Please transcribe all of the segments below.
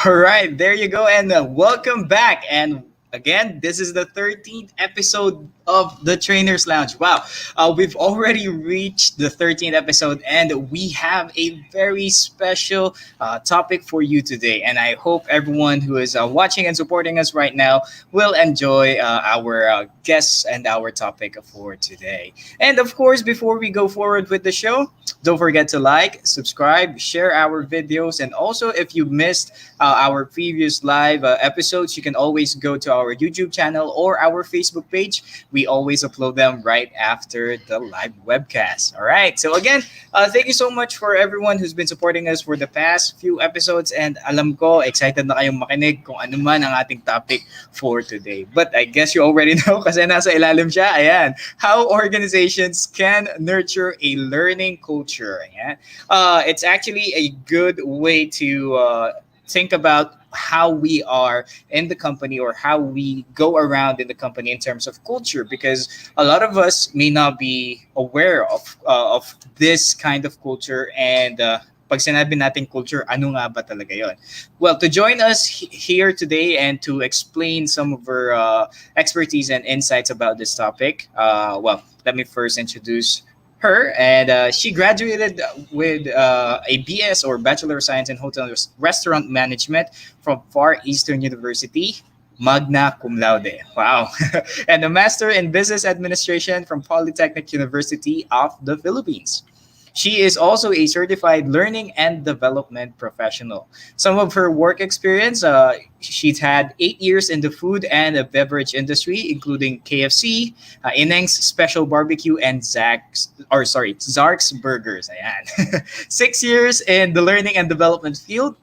All right, there you go, and welcome back. And again, this is the 13th episode of the Trainers Lounge. Wow, we've already reached the 13th episode, and we have a very special topic for you today. And I hope everyone who is watching and supporting us right now will enjoy our guests and our topic for today. And of course, before we go forward with the show, don't forget to like, subscribe, share our videos, and also if you missed our previous live episodes, you can always go to our YouTube channel or our Facebook page. We always upload them right after the live webcast. All right. So again, thank you so much for everyone who's been supporting us for the past few episodes. And alam ko, excited na kayong makinig kung ano man ang ating topic for today. But I guess you already know kasi nasa ilalim siya. Ayan. How organizations can nurture a learning culture. Ayan. It's actually a good way to think about how we are in the company or how we go around in the company in terms of culture, because a lot of us may not be aware of this kind of culture. And pag sinabi natin culture, ano nga ba talaga yon? Well, to join us here today and to explain some of her expertise and insights about this topic, well, let me first introduce her. And she graduated with a BS or Bachelor of Science in Hotel and Restaurant Management from Far Eastern University, magna cum laude. Wow. And a Master in Business Administration from Polytechnic University of the Philippines. She is also a certified learning and development professional. Some of her work experience, she's had 8 years in the food and beverage industry, including KFC, Ineng's Special Barbecue, and Zark's Burgers. Ayan. 6 years in the learning and development field,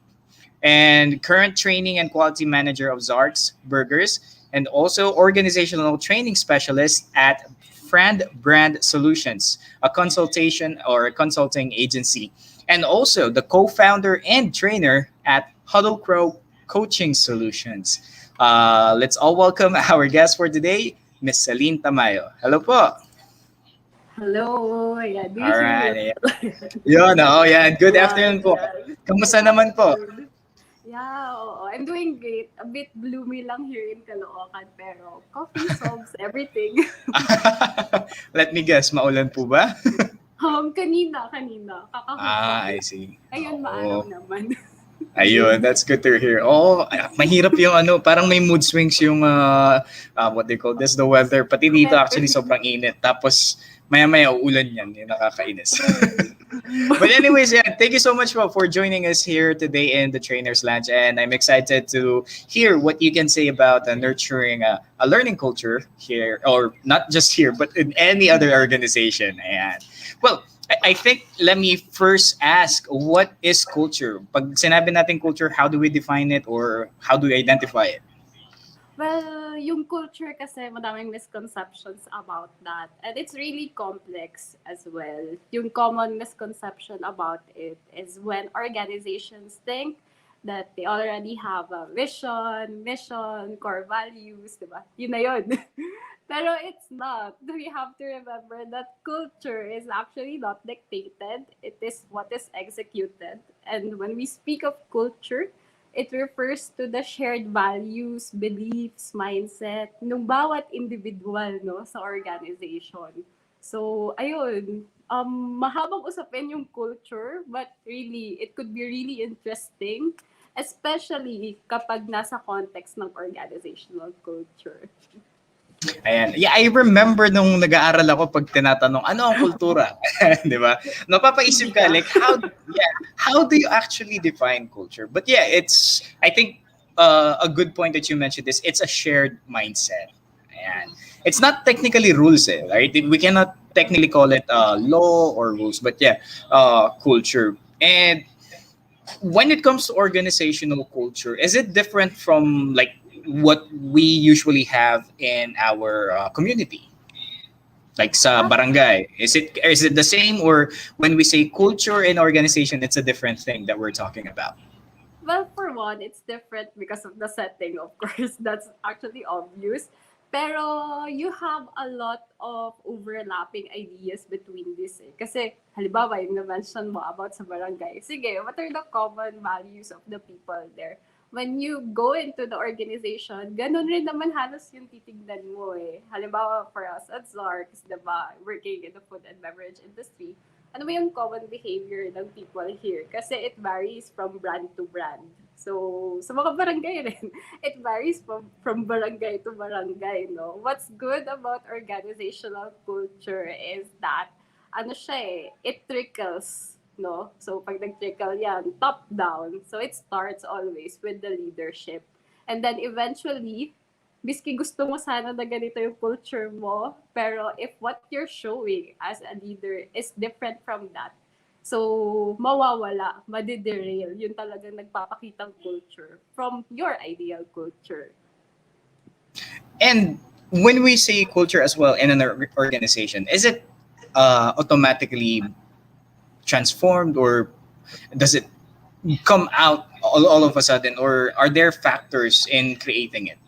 and current training and quality manager of Zark's Burgers, and also organizational training specialist at Friend Brand Solutions, a consultation or a consulting agency, and also the co-founder and trainer at Huddle Crow Coaching Solutions. Let's all welcome our guest for today, Miss Celine Tamayo. Hello po. Hello. Yeah, do you All hear me? right. Yun, yeah. Good Yeah, afternoon po. yeah. Kamusta Good naman po? afternoon. Yeah, I'm doing great. A bit gloomy lang here in Caloocan, pero coffee solves everything. Let me guess, maulan po ba? Kanina. Kakahukap I lang. see. Ayun, maaraw Oo. naman. Ayun, that's good to hear. Oh, mahirap yung ano, parang may mood swings yung what they call this, the weather. Pati dito Weather. actually sobrang init. Tapos maya-maya uulan yan, yung nakakainis. True. But anyways, yeah, thank you so much for joining us here today in the Trainers Lounge. And I'm excited to hear what you can say about nurturing a learning culture here, or not just here, but in any other organization. And well, I think let me first ask, what is culture? Pag sinabi natin culture, how do we define it or how do we identify it? Well, yung culture kasi madaming misconceptions about that. And it's really complex as well. Yung common misconception about it is when organizations think that they already have a vision, mission, core values, di ba? Yun na yun. Pero it's not. We have to remember that culture is actually not dictated. It is what is executed. And when we speak of culture, it refers to the shared values, beliefs, mindset ng bawat individual no sa organization. So, ayun, mahabang usapin yung culture, but really, it could be really interesting, especially kapag nasa context ng organizational culture. Ayan. Yeah, I remember nung nag-aaral ako pag tinatanong, ano ang kultura? 'Di ba? Napapaisip ka like how do you actually define culture? But yeah, it's I think a good point that you mentioned is it's a shared mindset. Ayan. It's not technically rules, right? We cannot technically call it law or rules, but yeah, culture. And when it comes to organizational culture, is it different from like what we usually have in our community, like sa barangay? Is it the same, or when we say culture in organization, it's a different thing that we're talking about? Well, for one, it's different because of the setting, of course. That's actually obvious. Pero you have a lot of overlapping ideas between this eh. Kasi, halimbawa, yung na-mention mo about sa barangay. Sige, what are the common values of the people there? when you go into the organization, ganun rin naman halos yung titignan mo eh. Halimbawa, for us at Zarks, diba, working in the food and beverage industry, ano ba yung common behavior ng people here? Kasi it varies from brand to brand. So, sa mga barangay rin, it varies from barangay to barangay, no? What's good about organizational culture is that, ano siya eh, it trickles, no? So, pag nag-trickle yan, top down. So, it starts always with the leadership. And then eventually, biski gusto mo sana na ganito yung culture mo, pero if what you're showing as a leader is different from that, so mawawala, madiderail yung talagang nagpapakitang culture from your ideal culture. And when we say culture as well in an organization, is it automatically transformed, or does it come out all of a sudden, or are there factors in creating it?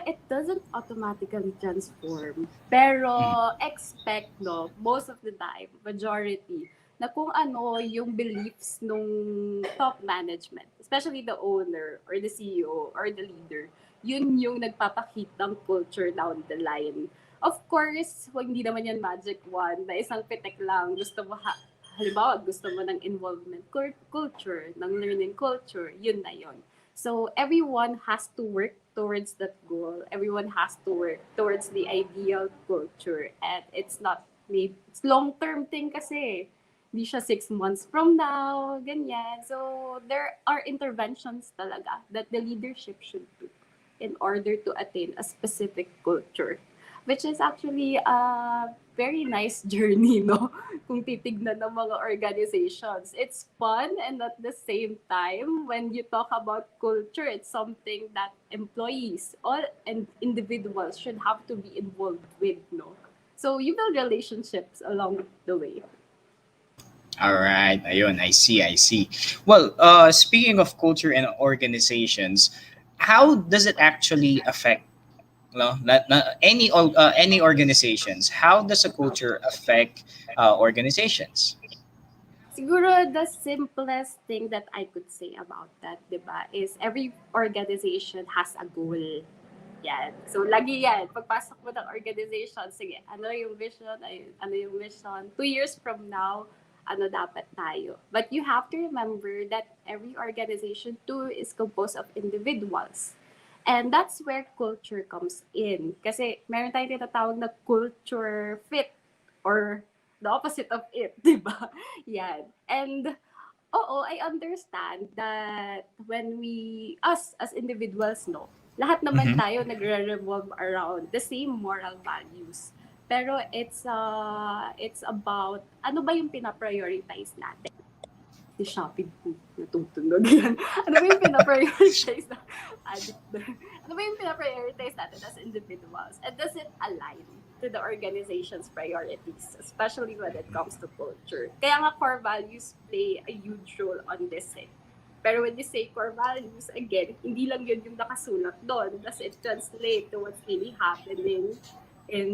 It doesn't automatically transform. Pero expect, no, most of the time, majority, na kung ano yung beliefs nung top management, especially the owner or the CEO or the leader, yun yung nagpapakitang culture down the line. Of course, hindi naman yan magic wand na isang pitek lang gusto mo halimbawa gusto mo ng involvement culture, ng learning culture, yun na yun. So everyone has to work towards that goal. Everyone has to work towards the ideal culture. And it's not, it's long-term thing kasi. Hindi siya 6 months from now, ganyan. So there are interventions talaga that the leadership should do in order to attain a specific culture. Which is actually a very nice journey, no? Kung titignan ng mga organizations. It's fun, and at the same time, when you talk about culture, it's something that employees and individuals should have to be involved with, no? So you build relationships along the way. All right, ayun, I see. Well, speaking of culture and organizations, how does it actually affect any organizations? How does a culture affect organizations? Siguro the simplest thing that I could say about that, diba, is every organization has a goal. Yan. So, lagi yan. Pagpasok mo ng organization, sige, ano yung vision? Ano yung mission? 2 years from now, ano dapat tayo? But you have to remember that every organization too is composed of individuals. And that's where culture comes in. Kasi meron tayong tinatawag na culture fit or the opposite of it, di ba? Yan. And oo, I understand that when us as individuals, no, lahat naman tayo nagre-revolve around the same moral values. Pero it's about ano ba yung pinaprioritize natin? Si Shopee natutunog yan. Ano ba yung pinaprioritize na ano ba yung pinaprioritize natin as individuals? And does it align to the organization's priorities, especially when it comes to culture? Kaya nga core values play a huge role on this eh. Pero when you say core values, again, hindi lang yun yung nakasulat doon. Does it translate to what's really happening in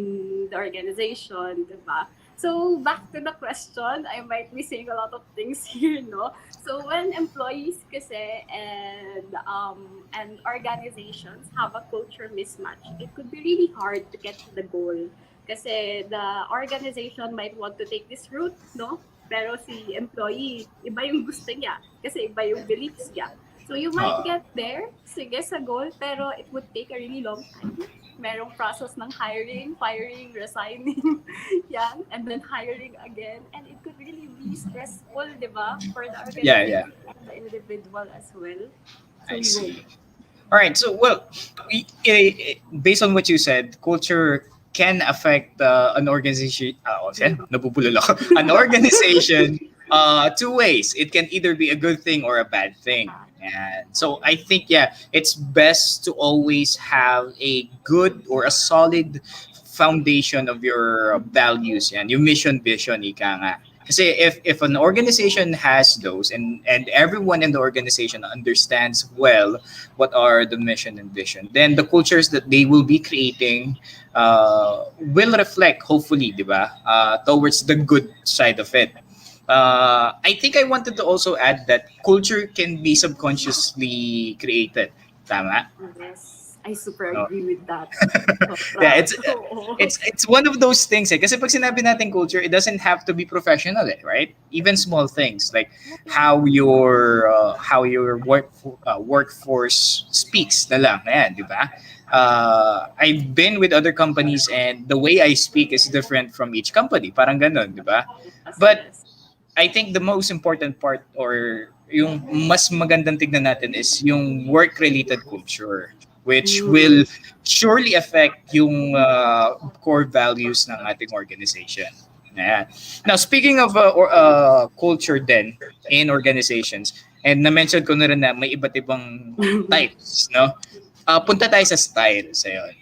the organization, diba? So, back to the question, I might be saying a lot of things here, no? So, when employees kasi and organizations have a culture mismatch, it could be really hard to get to the goal. Kasi the organization might want to take this route, no? Pero si employee, iba yung gusto niya. Kasi iba yung beliefs niya. So, you might get there, sige, sa goal, pero it would take a really long time. Merong process ng hiring, firing, resigning, yan, and then hiring again. And it could really be stressful, di ba? For the organization and the individual as well. So, I see. All right. So, well, based on what you said, culture can affect an organization. Nabubulol ako. An organization 2 ways. It can either be a good thing or a bad thing. And so I think, it's best to always have a good or a solid foundation of your values and your mission, vision, ika nga. Kasi if an organization has those, and everyone in the organization understands well what are the mission and vision, then the cultures that they will be creating will reflect, hopefully, di ba, towards the good side of it. I think I wanted to also add that culture can be subconsciously created. Tama? Yes, I super No? agree with that. Yeah, Sobra. Oo. it's one of those things eh. Kasi pag sinabi natin culture, it doesn't have to be professional eh, right? Even small things like how your workforce speaks na lang. Ayan, di ba? I've been with other companies and the way I speak is different from each company. Parang ganun, di ba? Yes, But yes. I think the most important part or yung mas magandang tignan natin is yung work-related culture which will Mm. surely affect yung core values ng ating organization. Ayan. Now, speaking of culture then in organizations, and na-mention ko na rin na may iba't ibang types, no? Punta tayo sa styles. Ayun.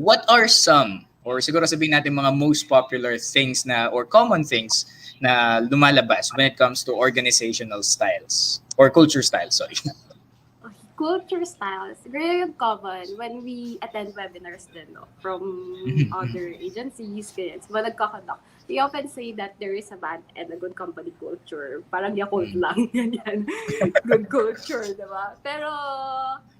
What are some or siguro sabihin natin mga most popular things na or common things na lumalabas when it comes to organizational styles or culture styles, sorry. Culture styles, very common when we attend webinars din, no, from Mhm. other agencies, ganyan. So, nagkakonduct, they often say that there is a bad and a good company culture. Parang Yakult Mhm. lang, ganyan. Good culture, di ba? Pero,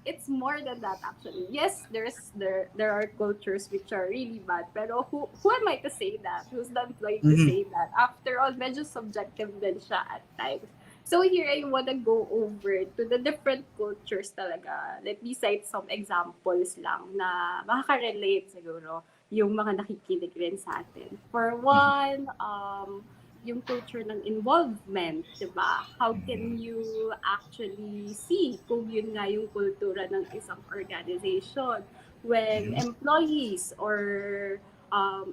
it's more than that actually. Yes, there are cultures which are really bad, pero who am I to say that? Who's the employee to Mhm. say that? After all, medyo subjective din siya at times. So here I wanna go over to the different cultures talaga. Let me cite some examples lang na makaka-relate siguro yung mga nakikinig rin sa atin. For Mhm. one, yung culture ng involvement, di ba? How can you actually see kung yun nga yung kultura ng isang organization when Mhm. employees or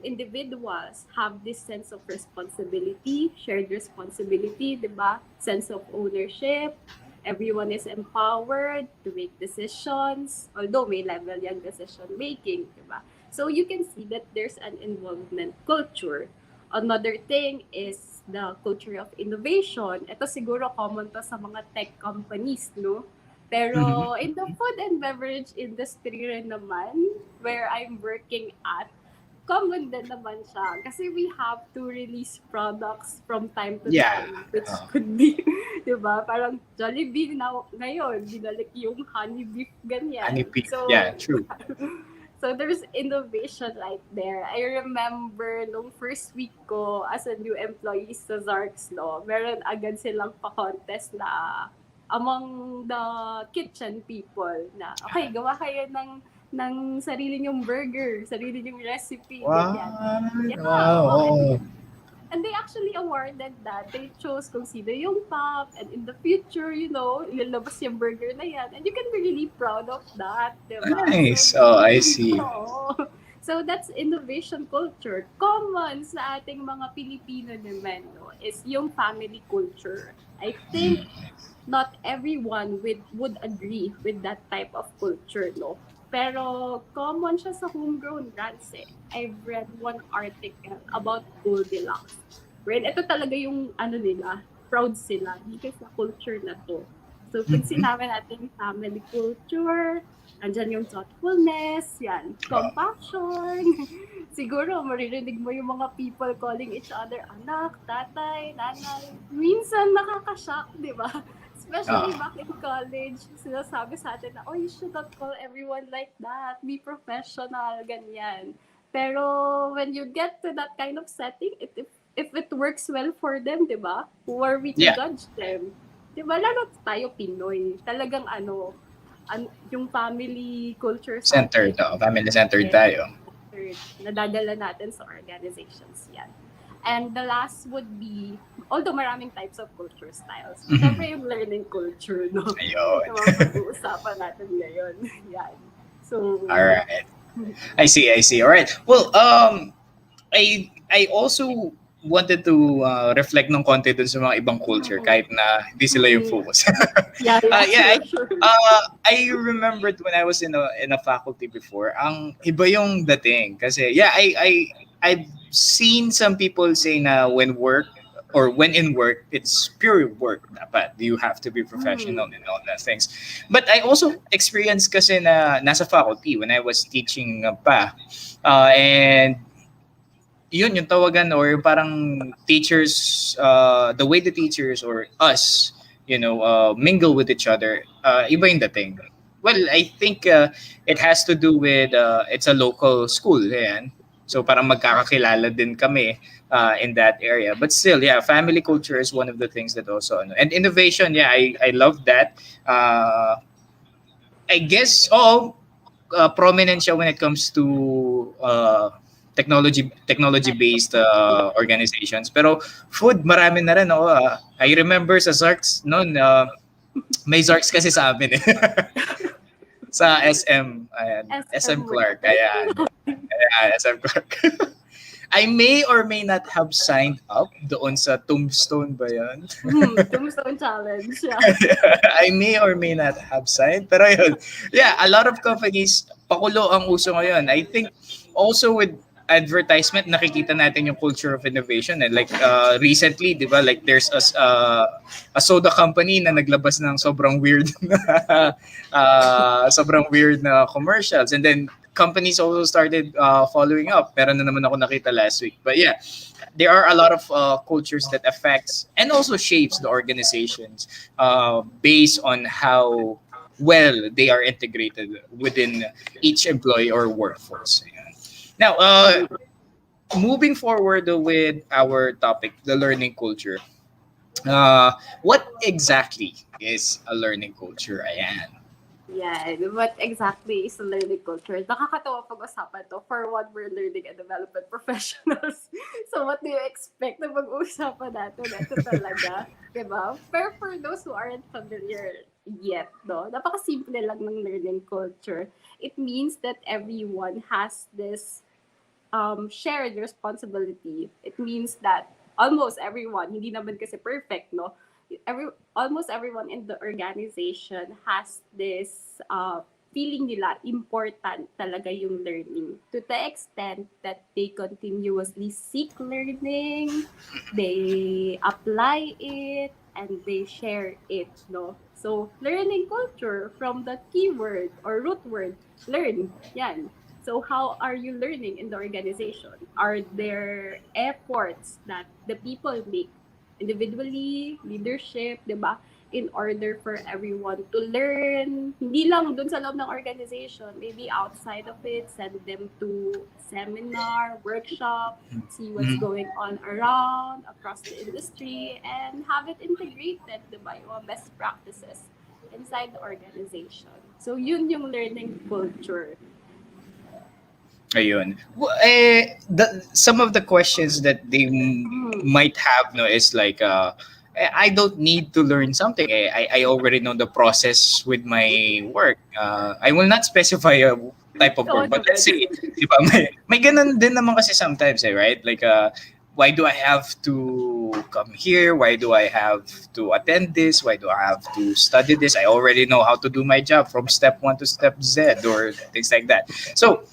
individuals have this sense of responsibility, shared responsibility, di ba? Sense of ownership. Everyone is empowered to make decisions, although may level yung decision making, di ba? So you can see that there's an involvement culture. Another thing is the culture of innovation. Ito siguro common to sa mga tech companies, no? Mhm. Pero in the food and beverage industry rin naman, where I'm working at, common din naman siya. Kasi we have to release products from time to Yeah. time, which Uh, could be, di ba? Parang Jollibee na, ngayon, binalik yung honey beef honey ganyan. beef. So, Yeah, true. so there's innovation right there. I remember nung first week ko as a new employee sa Zarks, no, meron agad silang pa-contest na among the kitchen people na, okay, gawa kayo ng sarili niyong burger, sarili niyong recipe, ganyan. Wow. Yeah, Wow. oo. Oo. And they actually awarded that. They chose kung sino yung top. And in the future, you know, ilalabas yung burger na yan. And you can be really proud of that, di ba? So, Nice. Oh, I see. oo. So, that's innovation culture. Common sa ating mga Pilipino naman, no, is yung family culture. I think not everyone would agree with that type of culture, no? Pero common siya sa homegrown brands eh. I've read one article about Goldilocks. Wherein ito talaga yung ano nila, proud sila dito sa culture na to. So pag Mhm. sinabi natin family culture, andyan yung thoughtfulness, yan, Oh. compassion. Siguro maririnig mo yung mga people calling each other anak, tatay, nanay. Minsan nakaka-shock, di ba? Especially Oh. back in college, sinasabi sa atin na, oh, you should not call everyone like that. Be professional, ganyan. Pero when you get to that kind of setting, if it works well for them, di ba? Who are we to Yeah. judge them? Di ba? Lalo tayo Pinoy. Talagang yung family culture sa Centered. atin, Oh, family centered yes, tayo. nadadala natin sa organizations yan. And the last would be, although maraming types of culture styles, syempre Mhm. yung learning culture, no? Ayun. Yung mga pag-uusapan natin ngayon. Yan. So, All right. I see. I see. All right. Well, I also wanted to reflect ng konti dun sa mga ibang culture kahit na hindi sila yung mm, focus. yeah, yeah, Yeah, sure, sure. I remembered when I was in a faculty before, ang iba yung dating kasi yeah, I've seen some people say na when work or when in work, it's pure work dapat. You have to be Mm, professional and all that things. But I also experienced kasi na nasa faculty when I was teaching pa. And yun yung tawagan or yung parang teachers, the way the teachers or us, mingle with each other, iba yung dating. Well, I think it has to do with it's a local school, yan. So parang magkakakilala din kami in that area. But still, yeah, family culture is one of the things that also, and innovation, yeah, I love that. I guess, prominent siya when it comes to technology based organizations, pero food marami na rin, no. I remember sa Zarks noon, may Zarks kasi sa amin eh. Sa SM, ayan, SM SM Clark, West. ayan, SM Clark. I may or may not have signed up doon sa Tombstone ba yan? Tombstone challenge. Yeah. I may or may not have signed. Pero yun, yeah, a lot of companies, pakulo ang uso ngayon. I think also with advertisement, nakikita natin yung culture of innovation. And like recently, di ba, like there's a soda company na naglabas ng sobrang weird sobrang weird na commercials. And then companies also started following up. Meron na naman ako nakita last week. But yeah, there are a lot of cultures that affects and also shapes the organizations based on how well they are integrated within each employee or workforce. Now, moving forward with our topic, the learning culture. What exactly is a learning culture? Ayan. Yeah, what exactly is the learning culture? Nakakatawa pag-usapan to for what we're learning and development professionals. So what do you expect na pag-uusapan natin? Ito talaga, diba? Pero for those who aren't familiar yet, no, napakasimple lang ng learning culture. It means that everyone has this shared responsibility. It means that almost everyone, hindi naman kasi perfect, no? Almost everyone in the organization has this feeling nila important talaga yung learning to the extent that they continuously seek learning, they apply it, and they share it, no? So, learning culture from the keyword or root word, learn, yan. So how are you learning in the organization? Are there efforts that the people make individually, leadership, 'di ba? In order for everyone to learn, hindi lang dun sa loob ng organization, maybe outside of it, send them to seminar, workshop, see what's going on around across the industry, and have it integrated, 'di ba? Yung mga best practices inside the organization. So yun yung learning culture. Ayun. Some of the questions that they might have, no, is like, I don't need to learn something. I already know the process with my work. I will not specify a type of work, but let's say, di ba, may ganun din naman kasi sometimes, right? Like, why do I have to come here? Why do I have to attend this? Why do I have to study this? I already know how to do my job from step 1 to step Z or things like that. So,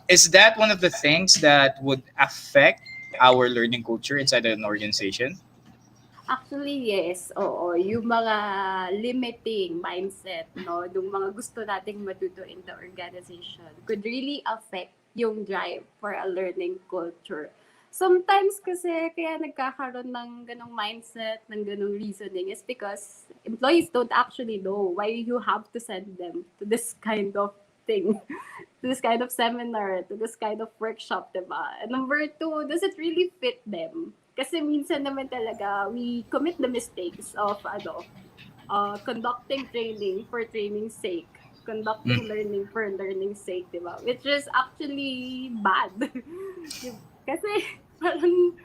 is that one of the things that would affect our learning culture inside an organization? Actually, yes. Oo. Yung mga limiting mindset, no? Yung mga gusto nating matuto in the organization could really affect yung drive for a learning culture. Sometimes kasi kaya nagkakaroon ng ganong mindset, ng ganong reasoning is because employees don't actually know why you have to send them to this kind of thing, to this kind of seminar, to this kind of workshop, diba? And number two, does it really fit them? Kasi minsan naman talaga, we commit the mistakes of conducting training for training's sake, conducting learning for learning's sake, diba? Which is actually bad. Kasi parang,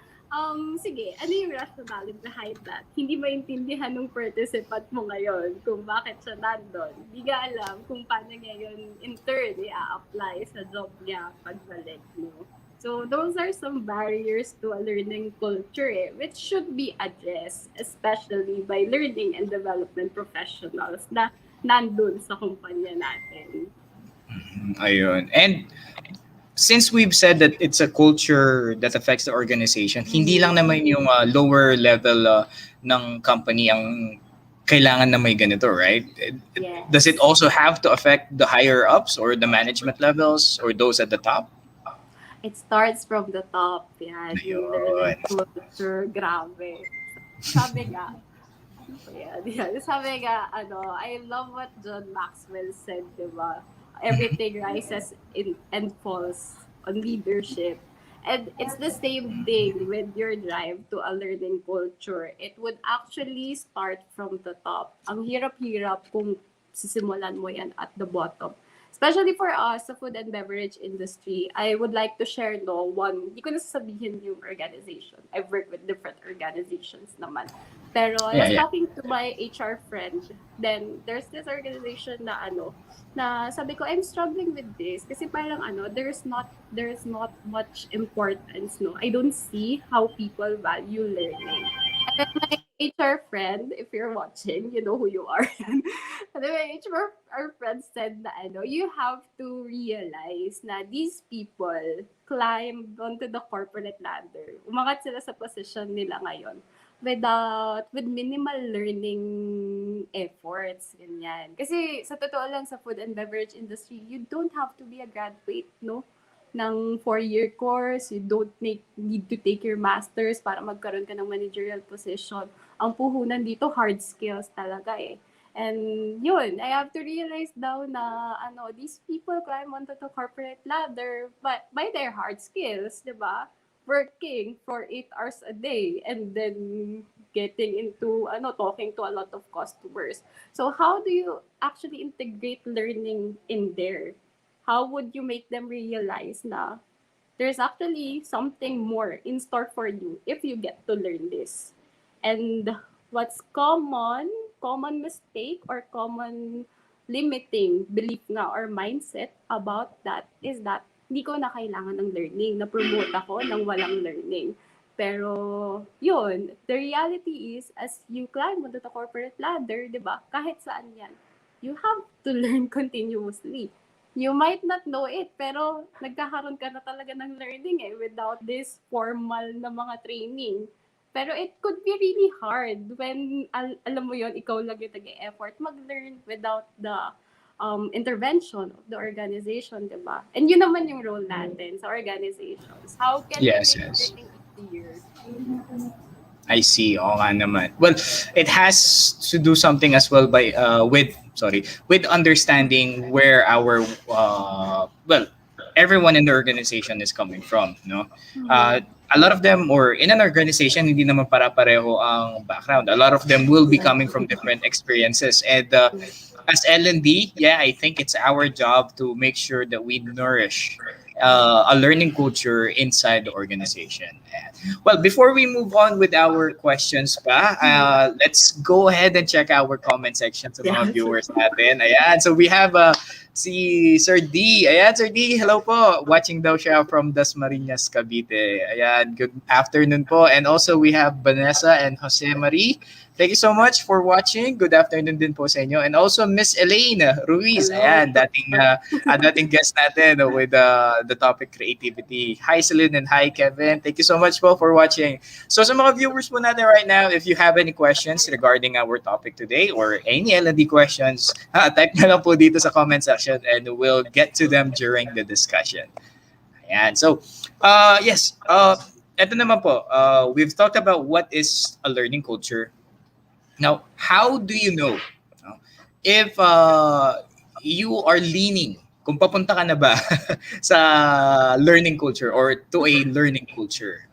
sige, ano yung rationale behind that? Hindi maintindihan ng participant mo ngayon kung bakit siya nandun. Hindi ka alam kung paano niya yun in turn i-apply sa job niya pagbalik mo. So those are some barriers to a learning culture which should be addressed, especially by learning and development professionals na nandun sa kumpanya natin. Ayun. And since we've said that it's a culture that affects the organization, hindi lang naman yung lower level ng company ang kailangan na may ganito, right? Yes. Does it also have to affect the higher ups or the management levels or those at the top? It starts from the top. Yan, yung learning Ayun. culture, grabe. Sabi nga, ano ba yan? Yan. Sabi nga, I love what John Maxwell said, di ba? Everything rises and falls on leadership. And it's the same thing with your drive to a learning culture. It would actually start from the top. Ang hirap-hirap kung sisimulan mo yan at the bottom. Especially for us sa food and beverage industry, I would like to share one, hindi ko na sasabihin yung organization. I've worked with different organizations naman. Pero I Yeah, was yeah. talking to my HR friend. Then there's this organization na sabi ko, I'm struggling with this kasi parang there's not much importance, no. I don't see how people value learning. And then my HR friend, if you're watching, you know who you are. And then my HR friend said na you have to realize na these people climbed onto the corporate ladder. Umangat sila sa position nila ngayon with minimal learning efforts, ganyan. Kasi sa totoo lang sa food and beverage industry, you don't have to be a graduate, no? Ng 4-year course, you don't need to take your masters para magkaroon ka ng managerial position. Ang puhunan dito, hard skills talaga eh. And yun, I have to realize daw na these people climb onto the corporate ladder but by their hard skills, di ba? Working for 8 hours a day and then getting into talking to a lot of customers. So how do you actually integrate learning in there? How would you make them realize na there's actually something more in store for you if you get to learn this? And what's common mistake or common limiting belief nga or mindset about that is that hindi ko na kailangan ng learning, na-promote ako ng walang learning. Pero, yun, the reality is, as you climb onto the corporate ladder, di ba, kahit saan yan, you have to learn continuously. You might not know it, pero nagkakaroon ka na talaga ng learning without this formal na mga training. Pero it could be really hard when, alam mo yon, ikaw lang yung tag-e-effort mag-learn without the intervention of the organization, di ba? And yun naman yung role natin sa organizations. How can we Yes, make yes. learning easier? I see. Oo nga naman. Well, it has to do something as well by with understanding where our everyone in the organization is coming from, no? Uh, a lot of them, or in an organization, hindi naman para-pareho ang background. A lot of them will be coming from different experiences, and as L&D, yeah, I think it's our job to make sure that we nourish a learning culture inside the organization. And, well, before we move on with our questions pa, let's go ahead and check our comment section sa mga viewers natin. Ayan, so we have si Sir D. Ayan, Sir D, hello po. Watching daw siya from Dasmariñas, Cavite. Ayan, good afternoon po. And also we have Vanessa and Jose Marie. Thank you so much for watching. Good afternoon din po sa inyo. And also Miss Elaine Ruiz. Ayan, dating guest natin with the topic creativity. Hi Celine and hi Kevin. Thank you so much po for watching. So sa mga viewers po natin right now, if you have any questions regarding our topic today or any L&D questions, type na lang po dito sa comment section and we'll get to them during the discussion. Ayan. So, yes. Ito naman po. We've talked about what is a learning culture. Now, how do you know if you are leaning, kung papunta ka na ba sa learning culture or to a learning culture?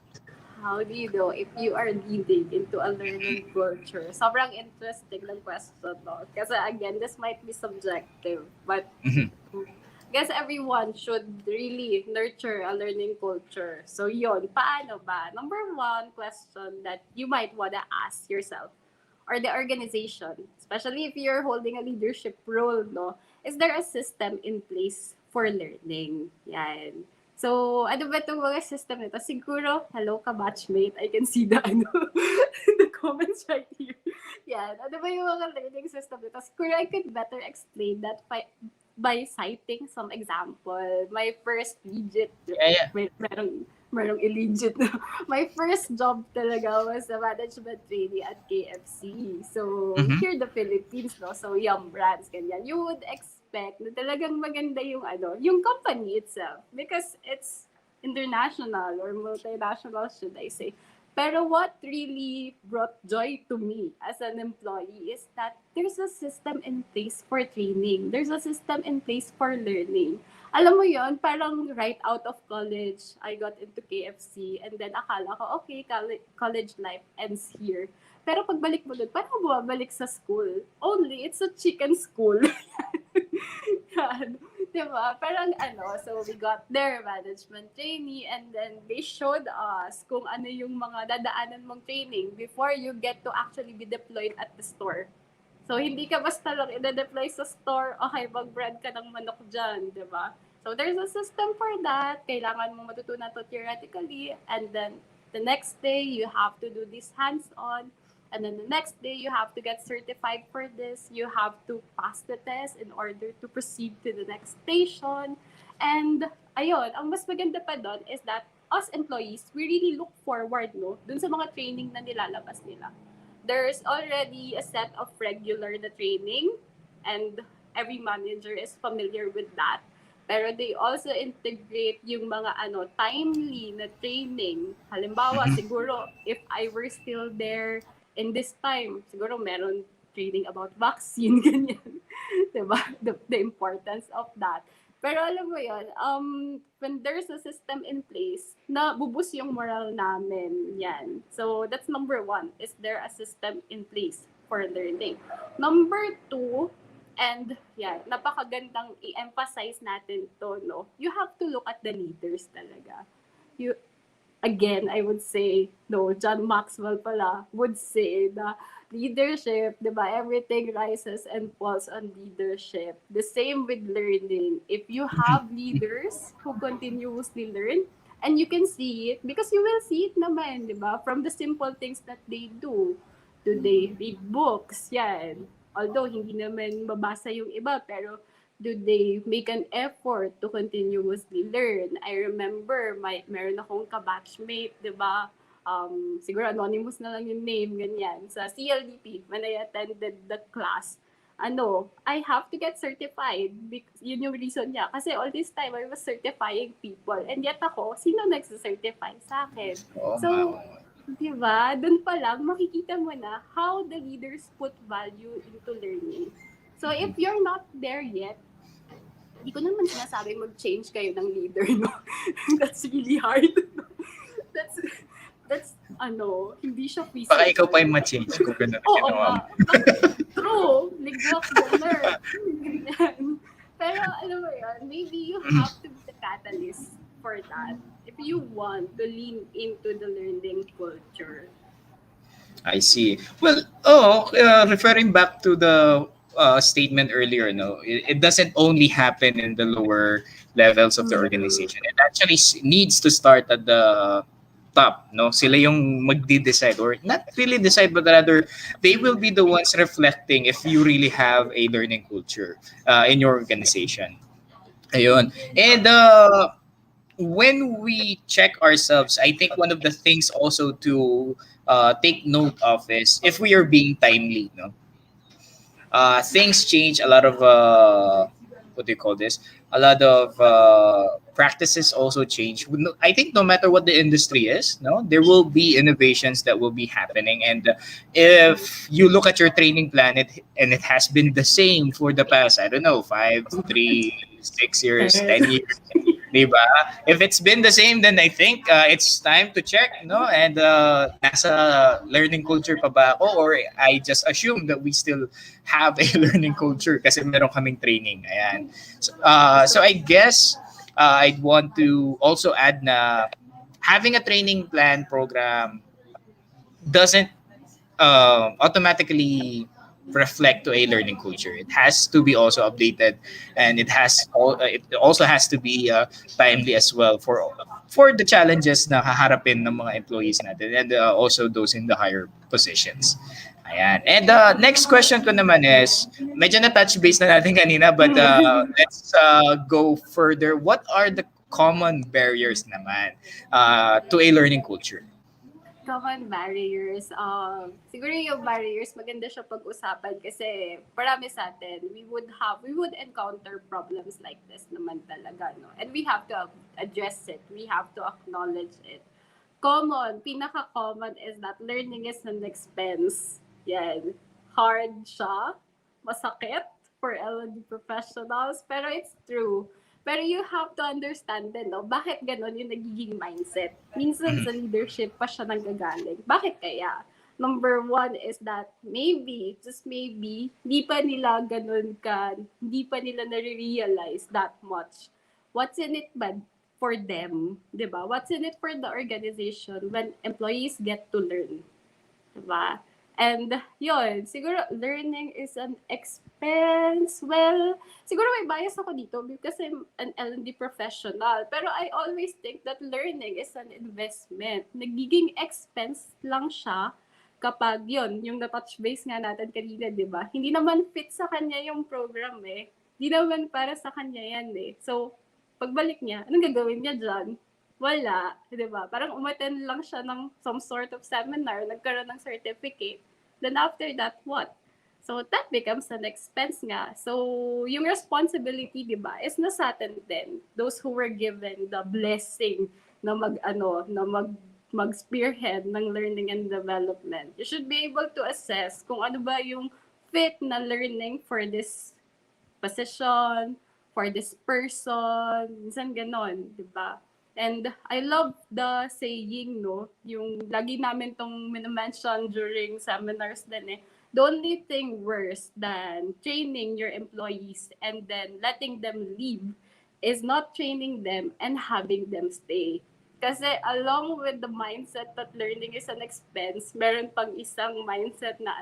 How do you know if you are leading into a learning culture? Sobrang interesting ng question, no? Kasi again, this might be subjective, but Mhm. I guess everyone should really nurture a learning culture. So yon, paano ba? Number one question that you might wanna ask yourself or the organization, especially if you're holding a leadership role, no? Is there a system in place for learning? Yan. So, ano ba itong mga system nito? Siguro, hello ka batchmate, I can see the, the comments right here. Yan. Ano ba yung mga learning system nito? Siguro I could better explain that by citing some example. My first legit, Yeah. merong illegit. My first job talaga was a management trainee at KFC. So, Mhm. here in the Philippines, no? So, Yum Brands, ganyan. You would expect na talagang maganda yung yung company itself because it's international or multinational, should I say. Pero what really brought joy to me as an employee is that there's a system in place for training. There's a system in place for learning. Alam mo yon, parang right out of college, I got into KFC and then akala ko, okay, college life ends here. Pero pagbalik mo dun, parang bumabalik sa school. Only, it's a chicken school. Yan. Diba? Parang so we got their management trainee and then they showed us kung ano yung mga dadaanan mong training before you get to actually be deployed at the store. So, hindi ka basta lang i-deploy sa store, okay, mag-brand ka ng manok dyan, di ba? So, there's a system for that. Kailangan mo matutunan to theoretically and then the next day, you have to do this hands-on. And then the next day, you have to get certified for this. You have to pass the test in order to proceed to the next station. And ayun, ang mas maganda pa doon is that us employees, we really look forward dun sa mga training na nilalabas nila. There's already a set of regular na training and every manager is familiar with that. Pero they also integrate yung mga timely na training. Halimbawa, siguro if I were still there in this time, siguro meron training about vaccine, ganyan. Diba? The importance of that. Pero alam mo yun, when there's a system in place, na bubus yung moral namin, yan. So, that's number one. Is there a system in place for learning? Number two, and yan, napakagandang i-emphasize natin to, no? You have to look at the leaders talaga. Again, I would say, John Maxwell pala would say na leadership, di ba, everything rises and falls on leadership. The same with learning. If you have leaders who continuously learn, and you can see it, because you will see it naman, di ba, from the simple things that they do. Do they read books? Yan. Although, hindi naman mabasa yung iba, pero do they make an effort to continuously learn? I remember, meron akong kabatchmate, di ba? Siguro anonymous na lang yung name, ganyan. Sa CLDP, when I attended the class, I have to get certified. Yun yung reason niya. Kasi all this time, I was certifying people. And yet ako, sino nagsacertify sa akin? So, di ba, dun pa lang, makikita mo na how the leaders put value into learning. So, if you're not there yet, hindi ko naman sinasabing mag-change kayo ng leader, no? That's really hard. That's hindi siya feasible. Baka ikaw pa yung ma-change kung gano'n ang ginawa mo. True. Neglect the learn. Pero, alam mo yun, maybe you have to be the catalyst for that if you want to lean into the learning culture. I see. Well, referring back to the statement earlier, it doesn't only happen in the lower levels of the organization. It actually needs to start at the top, no? Sila yung magdi-decide, or not really decide, but rather they will be the ones reflecting if you really have a learning culture in your organization. Ayun. And when we check ourselves, I think one of the things also to take note of is if we are being timely, no? Things change. A lot of what do you call this? A lot of practices also change. I think no matter what the industry is, there will be innovations that will be happening. And if you look at your training plan, it has been the same for the past, I don't know, 5, 3, 6 years, 10 years. Diba? If it's been the same, then I think it's time to check, and nasa learning culture pa ba ako, or I just assume that we still have a learning culture kasi meron kaming training. Ayan. So I guess I'd want to also add na having a training plan program doesn't automatically reflect to a learning culture. It has to be also updated, and it also has to be timely as well for the challenges na haharapin ng mga employees natin, and also those in the higher positions. Ayan. And next question ko naman is, medyo na-touch base na natin kanina, but let's go further. What are the common barriers naman to a learning culture? Common barriers. Siguro yung barriers, maganda siya pag-usapan kasi marami sa atin, we would encounter problems like this naman talaga, no? And we have to address it. We have to acknowledge it. Pinaka-common is that learning is an expense. Yan. Hard siya. Masakit for L&D professionals. Pero it's true. Pero you have to understand din, no? Bakit ganon yung nagiging mindset? Minsan sa leadership pa siya nanggagaling. Bakit kaya? Number one is that maybe, just maybe, hindi pa nila nare-realize that much. What's in it ba for them, 'di ba? What's in it for the organization when employees get to learn, 'di ba? And yun, siguro learning is an expense. Well, siguro may bias ako dito because I'm an L&D professional. Pero I always think that learning is an investment. Nagiging expense lang siya kapag yun, yung na-touch base nga natin kanina, di ba? Hindi naman fit sa kanya yung program eh. Hindi naman para sa kanya yan eh. So, pagbalik niya, anong gagawin niya dyan? Wala, di ba? Parang umattend lang siya ng some sort of seminar, nagkaroon ng certificate. Then after that, what? So that becomes an expense nga. So yung responsibility, di ba, is nasa atin din. Those who were given the blessing na mag-spearhead ng learning and development. You should be able to assess kung ano ba yung fit na learning for this position, for this person, minsan ganon, di ba? And I love the saying, no, yung lagi namin tong mention during seminars din eh. The only thing worse than training your employees and then letting them leave is not training them and having them stay. Kasi along with the mindset that learning is an expense, meron pang isang mindset na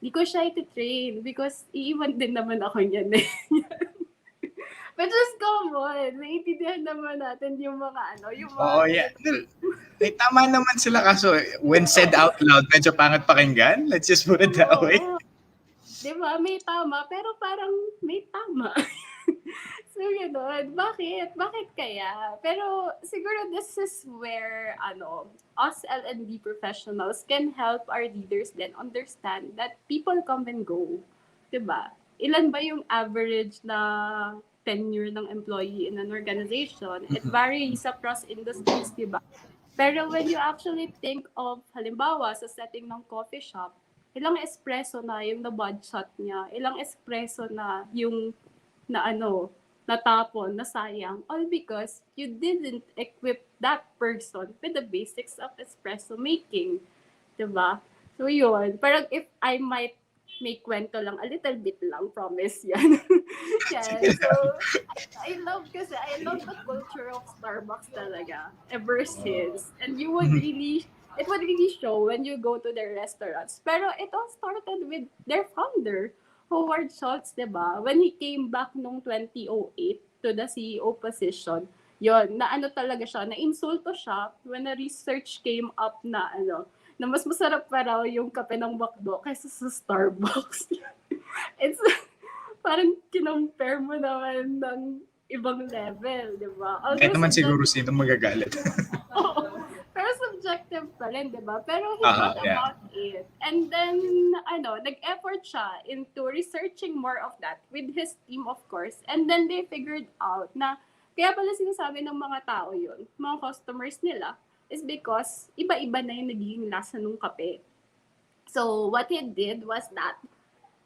di ko siya iti-train because iiwan din naman ako niyan eh. But just come on, naiintindihan naman natin yung mga yung mga... Oo, yeah. May tama naman sila kaso when said out loud, medyo pangit pakinggan. Let's just put it that way. Diba? May tama, pero parang may tama. So, gano'n. Bakit? Bakit kaya? Pero siguro this is where, us L&D professionals can help our leaders then understand that people come and go. Diba? Ilan ba yung average na tenure ng employee in an organization? It varies across industries, diba? Pero when you actually think of, halimbawa, sa setting ng coffee shop, ilang espresso na yung na-budget niya, ilang espresso na yung natapon, nasayang, all because you didn't equip that person with the basics of espresso making. Diba? So yun, parang if I might make kwento lang, a little bit lang, promise yan. Yan. So, I love the culture of Starbucks talaga, ever since. And it would really show when you go to their restaurants. Pero it all started with their founder, Howard Schultz, diba? When he came back nung 2008 to the CEO position, yon na talaga siya, na insulto siya when a research came up na na mas masarap pa raw yung kape ng McDo kaysa sa Starbucks. It's parang kinompare mo naman ng ibang level, di ba? Kahit naman siguro sino magagalit. Pero subjective pa rin, di ba? Pero he thought about it. And then, nag-effort siya into researching more of that with his team, of course. And then they figured out na kaya pala sinasabi ng mga tao yun, mga customers nila, is because iba-iba na yung nagiging lasa ng kape. So, what he did was that,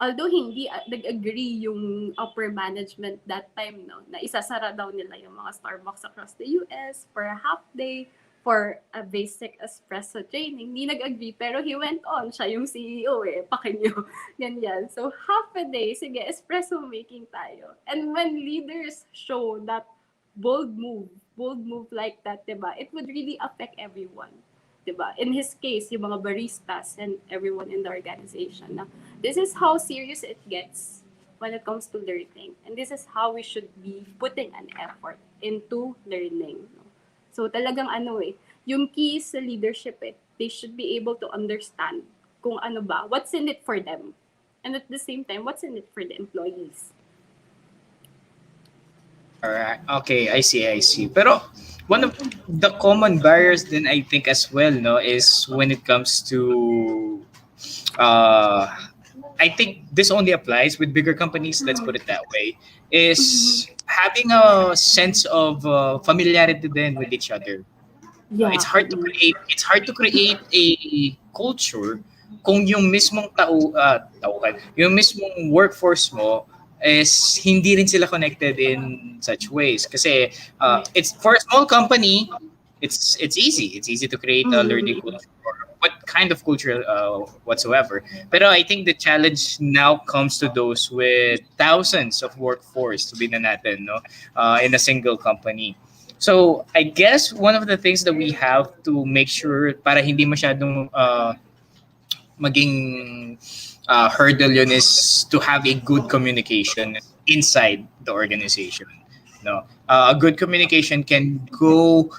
although hindi nag-agree yung upper management that time, no, na isasara daw nila yung mga Starbucks across the US for a half day, for a basic espresso training, hindi nag-agree, pero he went on, siya yung CEO pakinyo, ganyan. So, half a day, sige, espresso making tayo. And when leaders show that bold move like that, diba, it would really affect everyone, diba? In his case, yung mga baristas and everyone in the organization. Now, this is how serious it gets when it comes to learning. And this is how we should be putting an effort into learning. So talagang yung key sa leadership they should be able to understand kung what's in it for them. And at the same time, what's in it for the employees. Alright. Okay, I see. Pero one of the common barriers then I think as well, no, is when it comes to uh I think this only applies with bigger companies, let's put it that way, Mhm. is having a sense of familiarity then with each other. Yeah. Mm-mm. It's hard to create a culture kung yung mismong tauhan, yung mismong workforce mo is hindi rin sila connected in such ways. Kasi it's for a small company, it's easy. It's easy to create a learning Mhm. culture or what kind of culture whatsoever. Pero I think the challenge now comes to those with thousands of workforce, sabihin na natin, no, in a single company. So I guess one of the things that we have to make sure para hindi masyadong maging hurdle yun is to have a good communication inside the organization. No, a good communication can go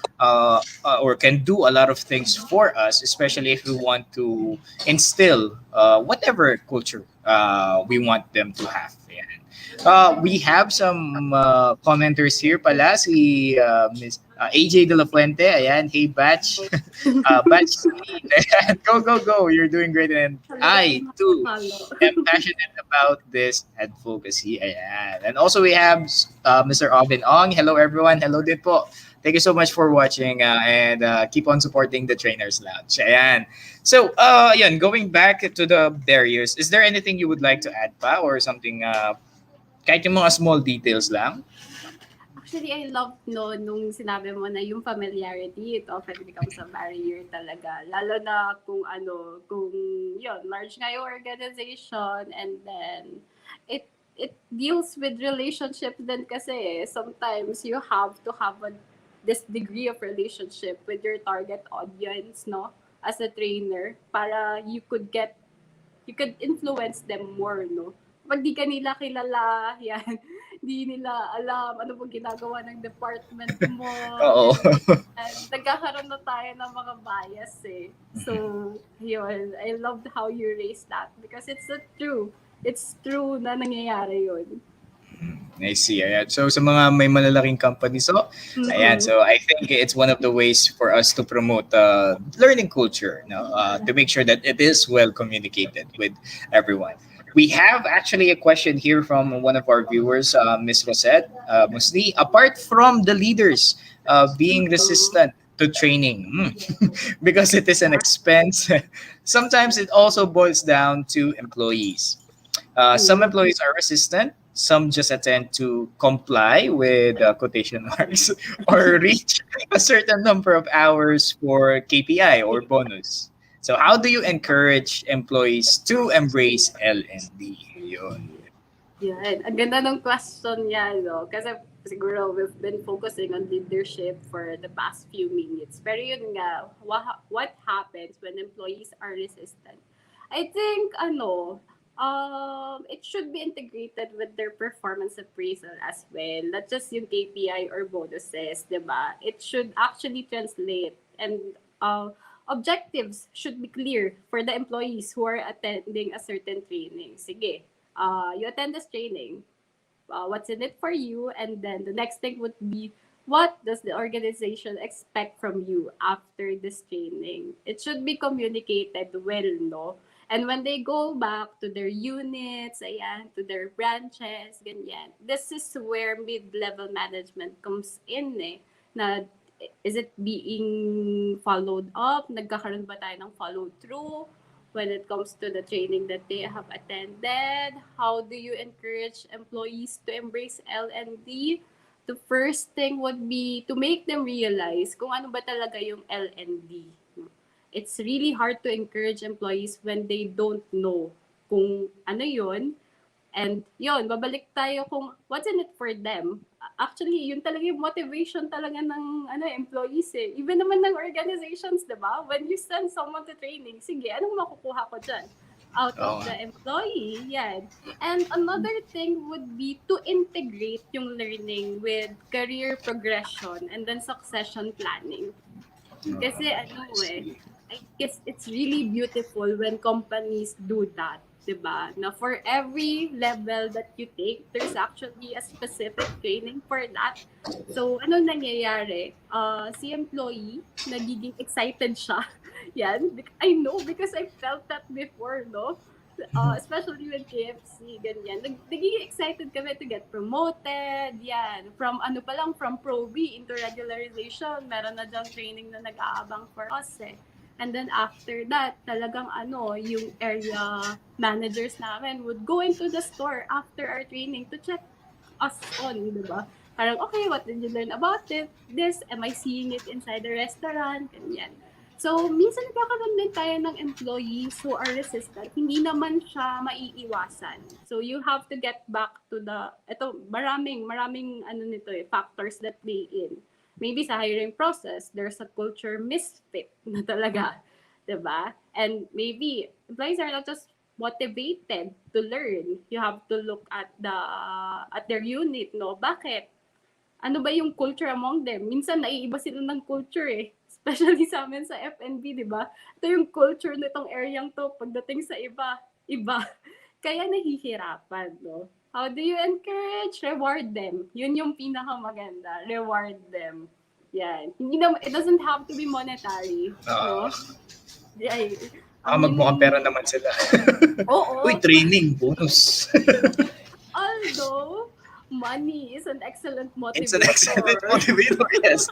or can do a lot of things for us, especially if we want to instill whatever culture we want them to have. Yan. We have some commenters here pala, si Miss AJ De La Fuente. Ayan, hey Batch. Batch Celine. Ayan, go, go, go. You're doing great. And Hello, I, too, halo. am passionate about this advocacy. Ayan. And also we have Mr. Obin Ong. Hello, everyone. Hello din po. Thank you so much for watching and keep on supporting the Trainers Lounge. Ayan. So, yun, going back to the barriers, is there anything you would like to add pa or something kahit yung mga small details lang. Actually, I love no nung sinabi mo na yung familiarity, it often becomes a barrier talaga. Lalo na kung ano, kung yun, large nga yung organization and then it deals with relationship din kasi sometimes you have to have this degree of relationship with your target audience, no? As a trainer para you could influence them more, no? Pag di ka nila kilala, yan, di nila alam ano bang ginagawa ng department mo, Oo. and nagkakaroon na tayo ng mga bias eh. So, yun, I loved how you raised that because it's a true. It's true na nangyayari yun. I see. Ayan. So sa mga may malalaking companies, so ayan. Mm-mm. So I think it's one of the ways for us to promote learning culture, no? To make sure that it is well communicated with everyone. We have actually a question here from one of our viewers, Miss Rosette Musli. Apart from the leaders being resistant to training, because it is an expense, sometimes it also boils down to employees. Some Mm. employees are resistant. Some just attend to comply with quotation marks or reach a certain number of hours for KPI or bonus. So, how do you encourage employees to embrace L&D? Yun. Yan. Ang ganda ng question niya, no? Kasi siguro we've been focusing on leadership for the past few minutes. Pero yun nga, what happens when employees are resistant? I think, it should be integrated with their performance appraisal as well. Not just yung KPI or bonuses, di ba? It should actually translate and objectives should be clear for the employees who are attending a certain training. Sige, you attend this training, what's in it for you, and then the next thing would be what does the organization expect from you after this training. It should be communicated well, no? And when they go back to their units, ayan, to their branches, ganyan, this is where mid-level management comes in eh, na is it being followed up? Nagkakaroon ba tayo ng follow through when it comes to the training that they have attended? How do you encourage employees to embrace L&D? The first thing would be to make them realize kung ano ba talaga yung L&D. It's really hard to encourage employees when they don't know kung ano yun. And yun, babalik tayo kung what's in it for them. Actually, yun talaga yung motivation talaga ng employees eh. Even naman ng organizations, di ba? When you send someone to training, sige, anong makukuha ko dyan? Out Oo of nga. the employee, yan. And another thing would be to integrate yung learning with career progression and then succession planning. Kasi I eh, see. I guess it's really beautiful when companies do that. diba? Na for every level that you take, there's actually a specific training for that. So, ano nangyayari? Si employee, nagiging excited siya. Yan. I know because I felt that before, no? Especially with KFC, ganyan. Nagiging excited kami to get promoted, yan. From ano pa lang, from Pro B into regularization, meron na dyang training na nag-aabang for us eh. And then after that, talagang ano, yung area managers namin would go into the store after our training to check us on, di ba? Parang, okay, what did you learn about it? This, am I seeing it inside the restaurant? Ganyan. So, minsan nagkakaroon din tayo ng employees who are resistant. Hindi naman siya maiiwasan. So, you have to get back to ito, maraming ano nito factors that play in. Maybe sa hiring process, there's a culture misfit na talaga. Diba? And maybe, employees are not just motivated to learn. You have to look at their unit, no? Bakit? Ano ba yung culture among them? Minsan naiiba sila ng culture eh. Especially sa amin sa F&B, di ba? Ito yung culture nitong areang to. Pagdating sa iba, iba. Kaya nahihirapan, no? How do you encourage? Reward them. Yun yung pinakamaganda. Reward them. Yan. Hindi na, it doesn't have to be monetary. No? Ay, Magmukhang pera naman sila. Oo. Uy, training, bonus. Although, money is an excellent motivator. It's an excellent motivator, yes.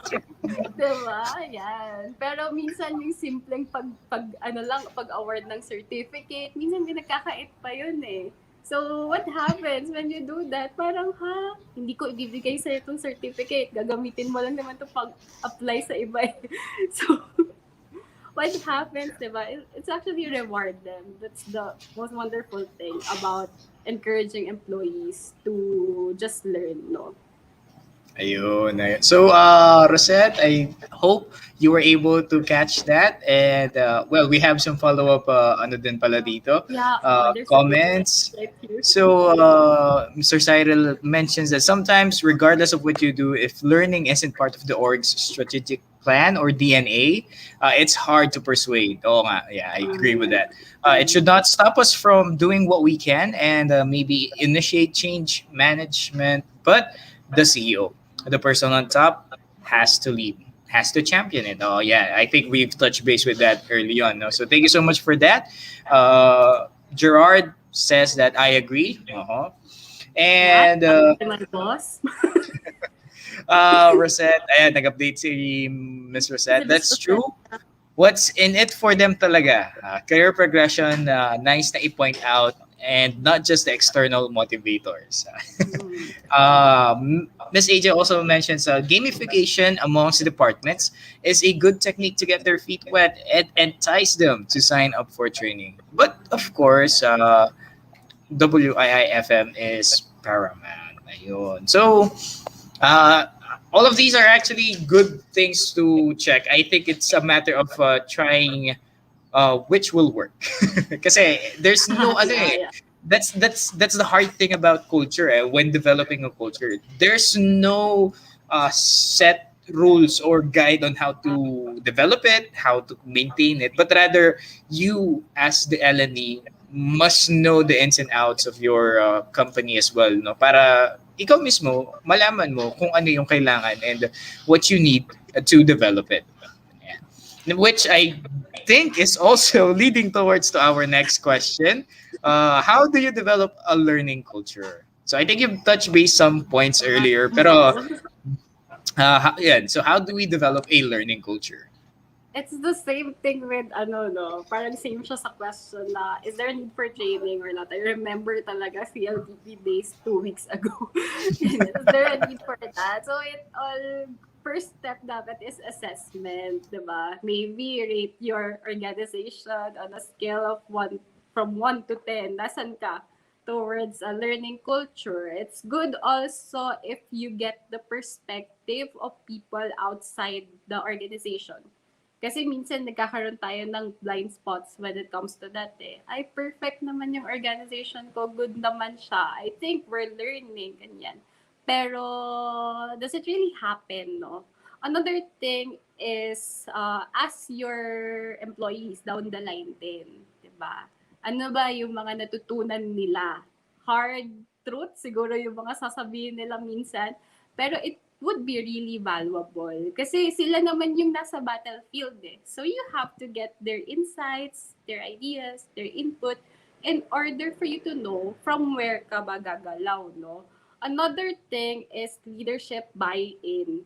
Diba? Yan. Pero minsan yung simpleng pag-award ng certificate, minsan din nagkakait pa yun eh. So, what happens when you do that? Parang, hindi ko ibibigay sa'yo itong certificate. Gagamitin mo lang naman ito pag-apply sa iba eh. So, what happens, diba? It's actually reward them. That's the most wonderful thing about encouraging employees to just learn, no? Ayun. So, Rosette, I hope you were able to catch that. And, well, we have some follow-up ano din pala dito. Yeah, comments. So, Mr. Cyril mentions that sometimes, regardless of what you do, if learning isn't part of the org's strategic plan or DNA, it's hard to persuade. Oh, nga. Yeah, I agree with that. It should not stop us from doing what we can and maybe initiate change management, but the CEO, the person on top, has to lead, has to champion it. Oh, yeah, I think we've touched base with that early on. No? So thank you so much for that. Gerard says that I agree. And my boss. Rosette, ayan, nag-update si Miss Rosette. That's true. What's in it for them talaga? Career progression, nice na i-point out, and not just the external motivators. Ms. AJ also mentions gamification amongst the departments is a good technique to get their feet wet and entice them to sign up for training. But of course, WIIFM is paramount. Ayun. So, all of these are actually good things to check. I think it's a matter of trying which will work. Kasi there's no other. That's the hard thing about culture. When developing a culture, there's no set rules or guide on how to develop it, how to maintain it, but rather you as the LNE must know the ins and outs of your company as well, no? Para ikaw mismo malaman mo kung ano yung kailangan and what you need to develop it. Yeah. Which I think is also leading towards to our next question. How do you develop a learning culture? So I think you've touched base some points earlier, pero yeah, so how do we develop a learning culture? It's the same thing with parang same siya sa question na is there a need for training or not? I remember talaga CLDP days 2 weeks ago. Is there a need for that? So first step dapat is assessment, diba? Maybe rate your organization on a scale of 1 from 1 to 10. Nasan ka towards a learning culture? It's good also if you get the perspective of people outside the organization. Kasi minsan nagkakaroon tayo ng blind spots when it comes to that eh. Ay, perfect naman yung organization ko. Good naman siya. I think we're learning, ganyan. Pero, does it really happen, no? Another thing is, ask your employees down the line din, diba? Ano ba yung mga natutunan nila? Hard truth, siguro yung mga sasabihin nila minsan. Pero it would be really valuable. Kasi sila naman yung nasa battlefield eh. So you have to get their insights, their ideas, their input, in order for you to know from where ka ba gagalaw, no? Another thing is leadership buy-in.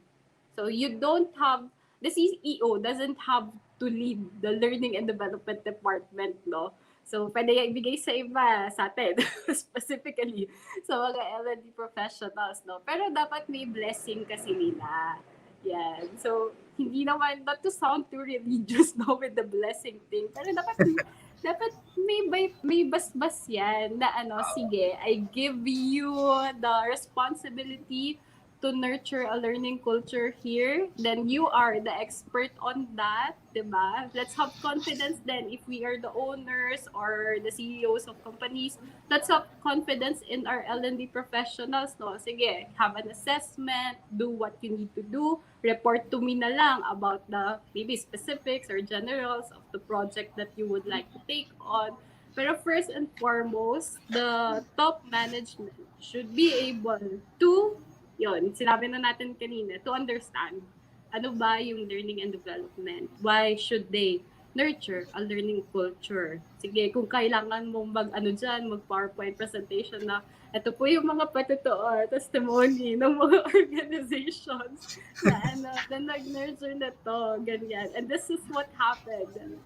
So you don't have, the CEO doesn't have to lead the learning and development department, no? So, pwede yung ibigay sa iba, sa atin, specifically, sa mga L&D professionals, no? Pero dapat may blessing kasi nila. Yan. So, hindi naman, not to sound too religious, no, with the blessing thing, pero dapat may basbas yan na ano, sige, I give you the responsibility to nurture a learning culture here, then you are the expert on that, diba? Let's have confidence then if we are the owners or the CEOs of companies, let's have confidence in our L&D professionals, no? Sige, have an assessment, do what you need to do, report to me na lang about the maybe specifics or generals of the project that you would like to take on. Pero first and foremost, the top management should be able to, yun, sinabi na natin kanina, to understand ano ba yung learning and development. Why should they nurture a learning culture? Sige, kung kailangan mong mag-ano dyan, mag-PowerPoint presentation na ito po yung mga patotoo, testimony ng mga organizations na ano, na nag-nurture na to, ganyan. And this is what happened.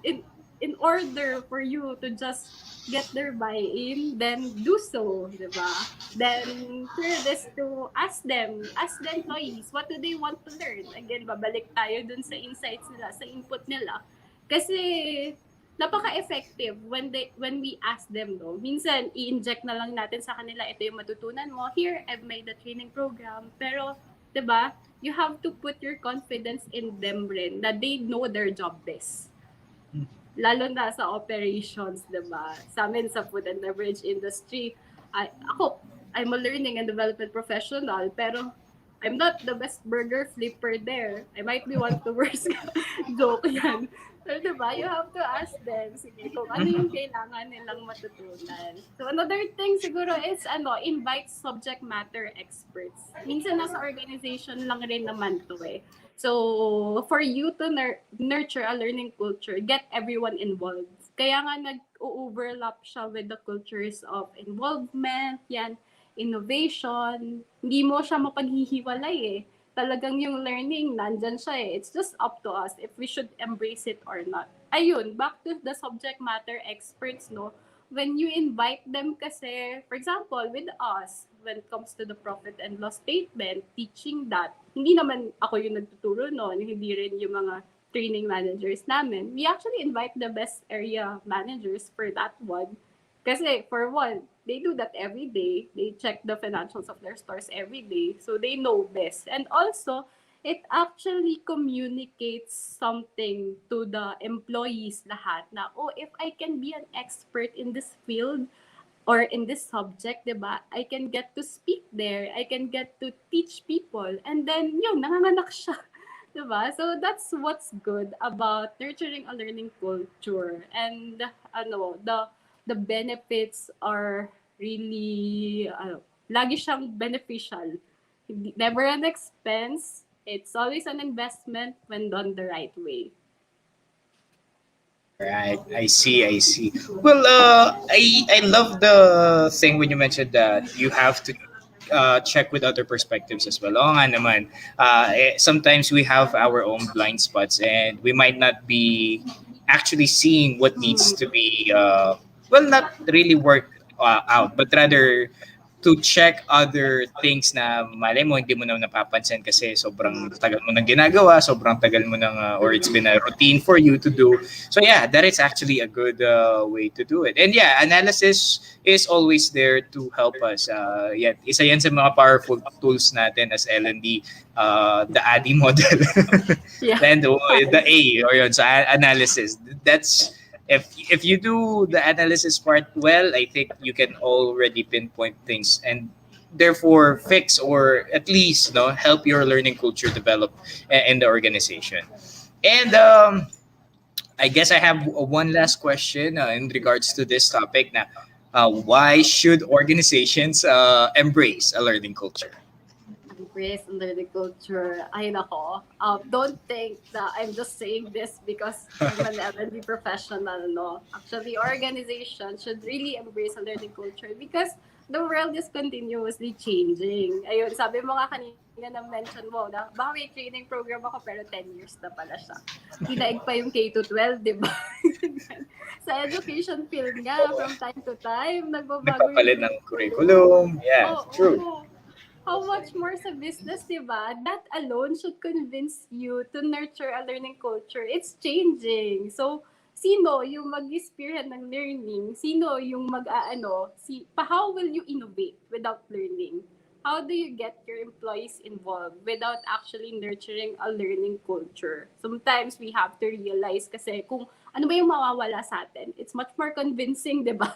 In order for you to just get their buy-in, then do so, di ba? Then, third is to ask the employees, what do they want to learn? Again, babalik tayo dun sa insights nila, sa input nila. Kasi, napaka-effective when we ask them, no? Minsan, i-inject na lang natin sa kanila, ito yung matutunan mo. Here, I've made a training program. Pero, di ba, you have to put your confidence in them rin, that they know their job best. Lalo na sa operations, diba? Sa amin, sa food and beverage industry, I'm a learning and development professional, pero I'm not the best burger flipper there. I might be one of the worst. Joke yan. Pero diba, you have to ask them, sige, kung ano yung kailangan nilang matutunan. So another thing siguro is, invite subject matter experts. Minsan nasa organization lang rin naman to eh. So, for you to nurture a learning culture, get everyone involved. Kaya nga nag-overlap siya with the cultures of involvement, yan, innovation. Hindi mo siya mapaghihiwalay eh. Talagang yung learning, nandyan siya eh. It's just up to us if we should embrace it or not. Ayun, back to the subject matter experts, no? When you invite them kasi, for example, with us, when it comes to the profit and loss statement, teaching that, hindi naman ako yung nagtuturo noon, hindi rin yung mga training managers namin. We actually invite the best area managers for that one. Kasi for one, they do that every day. They check the financials of their stores every day. So they know best. And also, it actually communicates something to the employees lahat na, oh, if I can be an expert in this field or in this subject, diba, I can get to speak there. I can get to teach people. And then, yun, nanganganak siya. Diba? So that's what's good about nurturing a learning culture. And the benefits are really, lagi siyang beneficial. Never an expense. It's always an investment when done the right way. Right, I see, I see. Well, I love the thing when you mentioned that you have to check with other perspectives as well. Oo nga naman, sometimes we have our own blind spots and we might not be actually seeing what needs to be, well, not really work out, but rather to check other things na malay mo hindi mo na napapansin kasi sobrang tagal mo nang ginagawa, sobrang tagal mo nang or it's been a routine for you to do. So yeah, that is actually a good way to do it. And yeah, analysis is always there to help us. Yeah, isa yan sa mga powerful tools natin as L&D, the ADDIE model. Yeah. Then the A or yun, so analysis. That's if you do the analysis part well, I think you can already pinpoint things and therefore fix or at least help your learning culture develop in the organization. And I guess I have one last question in regards to this topic. Now, why should organizations embrace a learning culture? Embrace under the culture. Ay nako. Don't think that I'm just saying this because I'm an L&D professional, no. Actually, organization should really embrace a learning culture because the world is continuously changing. Ayun, sabi mo nga kanina na-mention mo na baka may training program ako pero 10 years na pala siya. Dinaig pa yung K-12, di ba? Sa education field nga, from time to time, nagbabago yung Nagpapalit ng curriculum. Yeah, Oo. true. How much more sa business, di ba? That alone should convince you to nurture a learning culture. It's changing. So, sino yung mag-spearhead ng learning? Sino yung how will you innovate without learning? How do you get your employees involved without actually nurturing a learning culture? Sometimes we have to realize kasi kung ano ba yung mawawala sa atin, it's much more convincing, di ba?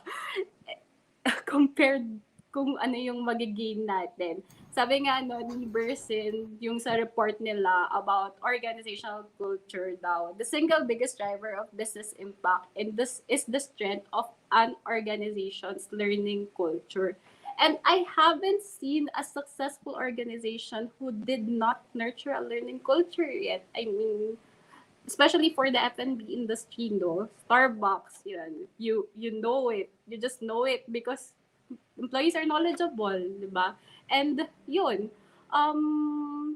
Compared kung ano yung magigain natin. Sabi nga ni Bersin, yung sa report nila about organizational culture daw, the single biggest driver of business impact and this is the strength of an organization's learning culture. And I haven't seen a successful organization who did not nurture a learning culture yet. I mean, especially for the F&B industry, no? Starbucks, yan. You know it. You just know it because employees are knowledgeable, di ba? And yun, um,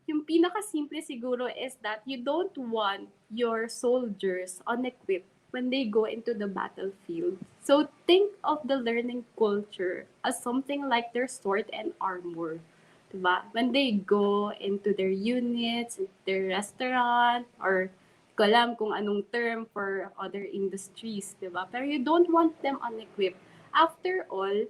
yung pinaka-simple siguro is that you don't want your soldiers unequipped when they go into the battlefield. So think of the learning culture as something like their sword and armor. Diba? When they go into their units, their restaurant, or ko alam kung anong term for other industries, diba? Pero you don't want them unequipped. After all,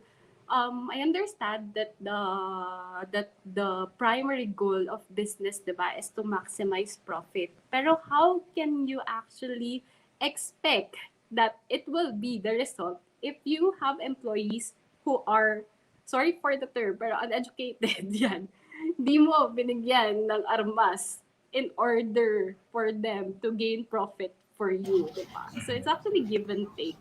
I understand that the primary goal of business, diba, is to maximize profit. Pero how can you actually expect that it will be the result if you have employees who are, sorry for the term, pero uneducated yan. Di mo binigyan ng armas in order for them to gain profit for you, diba? So it's actually give and take.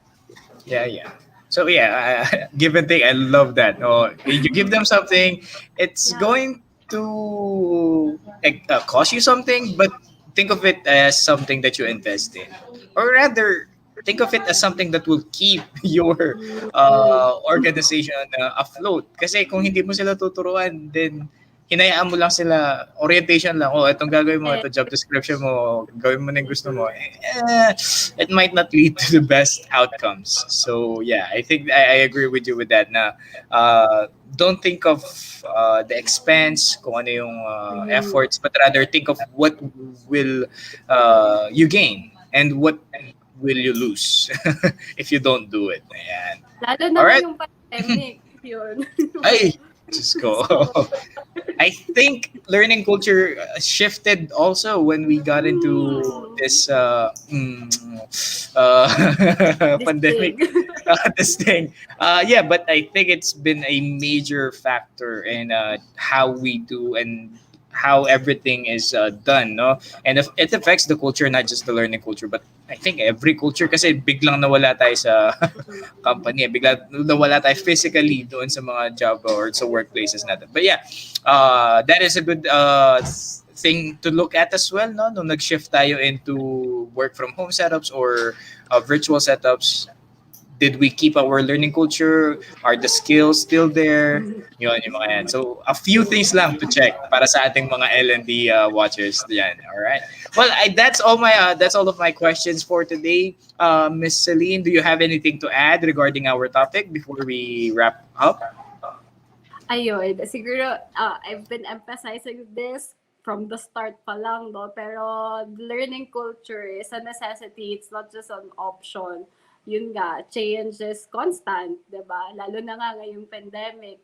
Yeah, yeah. So yeah, give and take. I love that. Oh, you give them something, it's Yeah. going to cost you something, but think of it as something that you invest in, or rather, think of it as something that will keep your Mm. organization afloat. Kasi kung hindi mo sila tuturuan, then hinayaan mo lang sila, orientation lang, oh, itong gagawin mo, Eh, ito job description mo, gawin mo na yung gusto mo, it might not lead to the best outcomes. So yeah, I think I agree with you with that na don't think of the expense, kung ano yung efforts, but rather think of what will you gain and what will you lose if you don't do it. Ayan. lalo na All right. ngayong pandemic, yun. Ay, just go. So, I think learning culture shifted also when we got into mm, this this thing. pandemic, this thing. Yeah, but I think it's been a major factor in how we do and how everything is done, no? And if it affects the culture, not just the learning culture, but I think every culture kasi biglang nawala tayo sa company. Bigla nawala tayo physically doon sa mga job or sa workplaces natin. But yeah, that is a good thing to look at as well, no? Nung nag-shift tayo into work from home setups or virtual setups, did we keep our learning culture? Are the skills still there? Yun, yung mga yan. So, a few things lang to check para sa ating mga L&D watchers. Yan, all right. Well, that's all of my questions for today. Miss Celine, do you have anything to add regarding our topic before we wrap up? Ayun, siguro, I've been emphasizing this from the start pa lang, no? Pero learning culture is a necessity. It's not just an option. Yun nga, change is constant, di ba? Lalo na nga ngayong pandemic,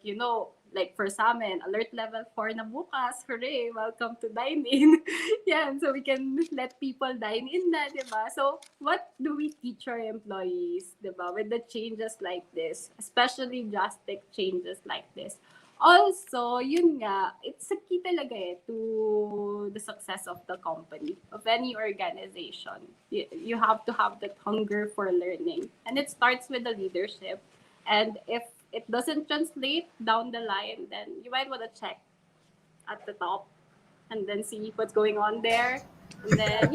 like for sa amin, alert level 4 na bukas. Hooray! Welcome to dine-in. Yan, so we can let people dine in na, di ba? So, what do we teach our employees, di ba? With the changes like this, especially drastic changes like this, Also, yun nga, it's a key talaga to the success of the company, of any organization. You have to have that hunger for learning. And it starts with the leadership. And if it doesn't translate down the line, then you might want to check at the top and then see what's going on there. And then,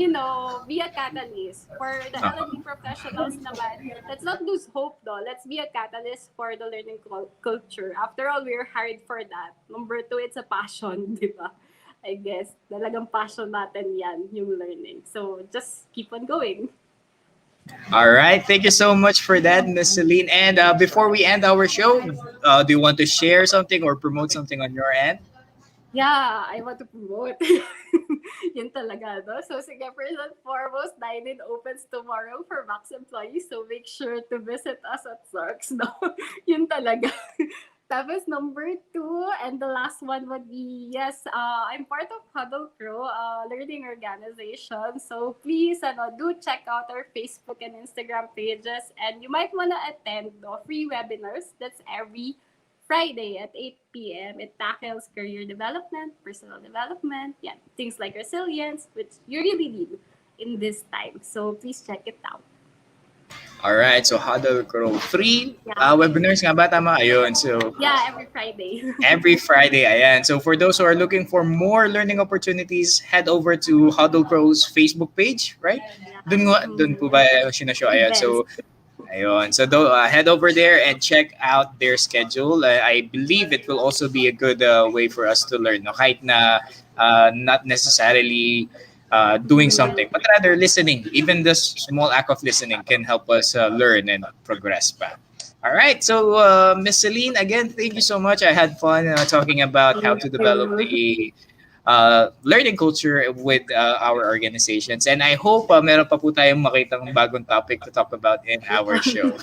be a catalyst. For the L&D professionals naman, let's not lose hope though. Let's be a catalyst for the learning culture. After all, we're hired for that. Number two, it's a passion, di ba? I guess, talagang passion natin yan, yung learning. So, just keep on going. All right. Thank you so much for that, Miss Celine. And before we end our show, do you want to share something or promote something on your end? Yeah, I want to promote. Yun talaga, no? So, sige, first and foremost, dine-in opens tomorrow for Max employees. So, make sure to visit us at Sarks, no? Yun talaga. Tapos, number two, and the last one would be, yes, I'm part of Huddle Crow, learning organization. So, please, do check out our Facebook and Instagram pages. And you might want to attend the free webinars. That's every Friday at 8 p.m. It tackles career development, personal development, yeah, things like resilience, which you really need in this time. So please check it out. All right. So, Huddle Crow. Three Yeah. webinars nga ba? Tama? Ayun. So, Yeah, every Friday. every Friday, ayan. So, for those who are looking for more learning opportunities, head over to Huddle Crow's Facebook page, right? Dun po ba sinashow? Ayan. Events. So, ayun. So, head over there and check out their schedule. I believe it will also be a good way for us to learn. No? Kahit na not necessarily doing something, but rather listening. Even the small act of listening can help us learn and progress pa. All right. So, Miss Celine, again, thank you so much. I had fun talking about how Thank to develop you. a learning culture with our organizations. And I hope meron pa po tayong makitang bagong topic to talk about in our show. All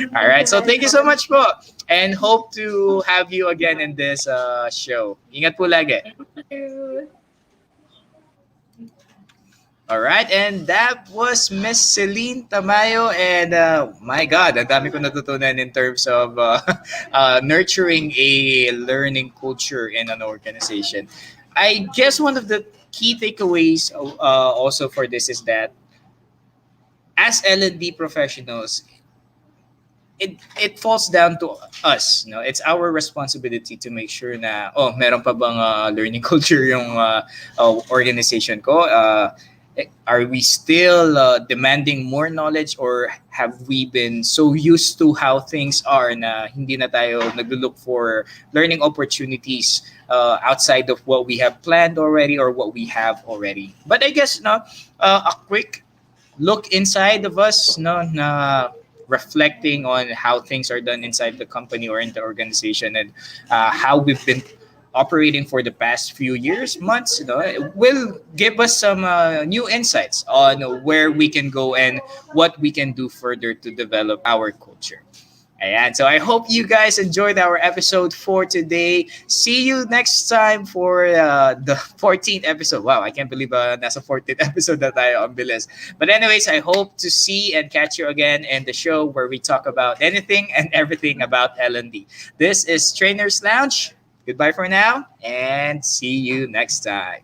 Thank right. you So very thank you so much. much po. And hope to have you again in this show. Ingat po lagi. Thank you. All right. And that was Miss Celine Tamayo. And my God, ang dami ko natutunan in terms of nurturing a learning culture in an organization. I guess one of the key takeaways also for this is that as L&D professionals, it falls down to us, no, it's our responsibility to make sure na meron pa bang learning culture yung organization ko, are we still demanding more knowledge, or have we been so used to how things are na hindi na tayo naglook for learning opportunities outside of what we have planned already or what we have already. But I guess no, a quick look inside of us, no, na reflecting on how things are done inside the company or in the organization, and how we've been operating for the past few years, months, you know, it will give us some new insights on where we can go and what we can do further to develop our culture. Ayan. So I hope you guys enjoyed our episode for today. See you next time for the 14th episode. Wow, I can't believe nasa 14th episode na tayo. Ang bilis. But anyways, I hope to see and catch you again in the show where we talk about anything and everything about L&D. This is Trainers Lounge. Goodbye for now and see you next time.